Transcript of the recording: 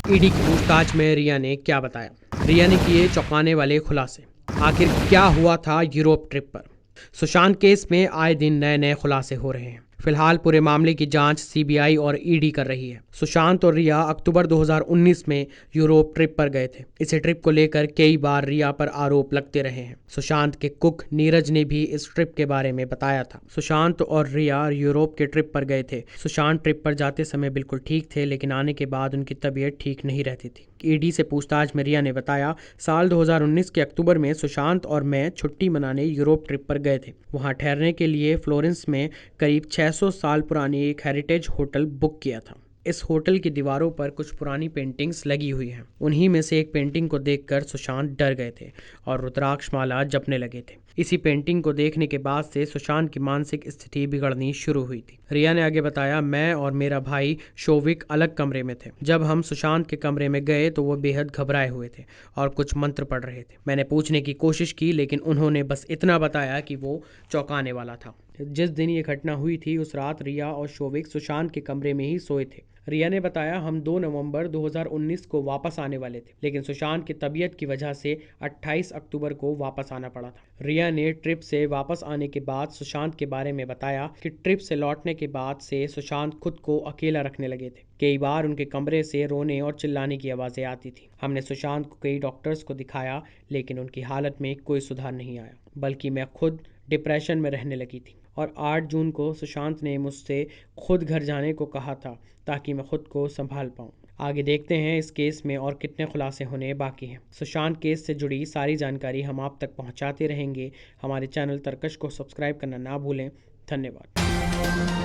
ED की पूछताछ में रिया ने क्या बताया? रिया ने किए चौंकाने वाले खुलासे। आखिर क्या हुआ था यूरोप ट्रिप पर? सुशांत केस में आए दिन नए नए खुलासे हो रहे हैं। फिलहाल पूरे मामले की जांच सीबीआई और ईडी कर रही है। सुशांत और रिया अक्टूबर 2019 में यूरोप ट्रिप पर गए थे। इसी ट्रिप को लेकर कई बार रिया पर आरोप लगते रहे हैं। सुशांत के कुक नीरज ने भी इस ट्रिप के बारे में बताया था। सुशांत और रिया यूरोप के ट्रिप पर गए थे। सुशांत ट्रिप पर जाते समय बिल्कुल ठीक थे, लेकिन आने के बाद उनकी तबीयत ठीक नहीं रहती थी। ईडी से पूछताछ में रिया ने बताया, साल 2019 के अक्टूबर में सुशांत और मैं छुट्टी मनाने यूरोप ट्रिप पर गए थे। वहां ठहरने के लिए फ्लोरेंस में करीब 600 साल पुरानी एक हेरिटेज होटल बुक किया था। इस होटल की दीवारों पर कुछ पुरानी पेंटिंग्स लगी हुई हैं। उन्हीं में से एक पेंटिंग को देखकर सुशांत डर गए थे और रुद्राक्ष माला जपने लगे थे। इसी पेंटिंग को देखने के बाद से सुशांत की मानसिक स्थिति बिगड़नी शुरू हुई थी। रिया ने आगे बताया, मैं और मेरा भाई शोविक अलग कमरे में थे। जब हम सुशांत के कमरे में गए तो वो बेहद घबराए हुए थे और कुछ मंत्र पढ़ रहे थे। मैंने पूछने की कोशिश की, लेकिन उन्होंने बस इतना बताया कि वो चौंकाने वाला था। जिस दिन ये घटना हुई थी उस रात रिया और शोविक सुशांत के कमरे में ही सोए थे। रिया ने बताया, हम 2 नवंबर 2019 को वापस आने वाले थे, लेकिन सुशांत की तबीयत की वजह से 28 अक्टूबर को वापस आना पड़ा था। रिया ने ट्रिप से वापस आने के बाद सुशांत के बारे में बताया कि ट्रिप से लौटने के बाद से सुशांत खुद को अकेला रखने लगे थे। कई बार उनके कमरे से रोने और चिल्लाने की आवाज़ें आती थी। हमने सुशांत को कई डॉक्टर्स को दिखाया, लेकिन उनकी हालत में कोई सुधार नहीं आया, बल्कि मैं खुद डिप्रेशन में रहने लगी थी। और 8 जून को सुशांत ने मुझसे खुद घर जाने को कहा था, ताकि मैं खुद को संभाल पाऊँ। आगे देखते हैं इस केस में और कितने खुलासे होने बाकी हैं। सुशांत केस से जुड़ी सारी जानकारी हम आप तक पहुंचाते रहेंगे। हमारे चैनल तरकश को सब्सक्राइब करना ना भूलें। धन्यवाद।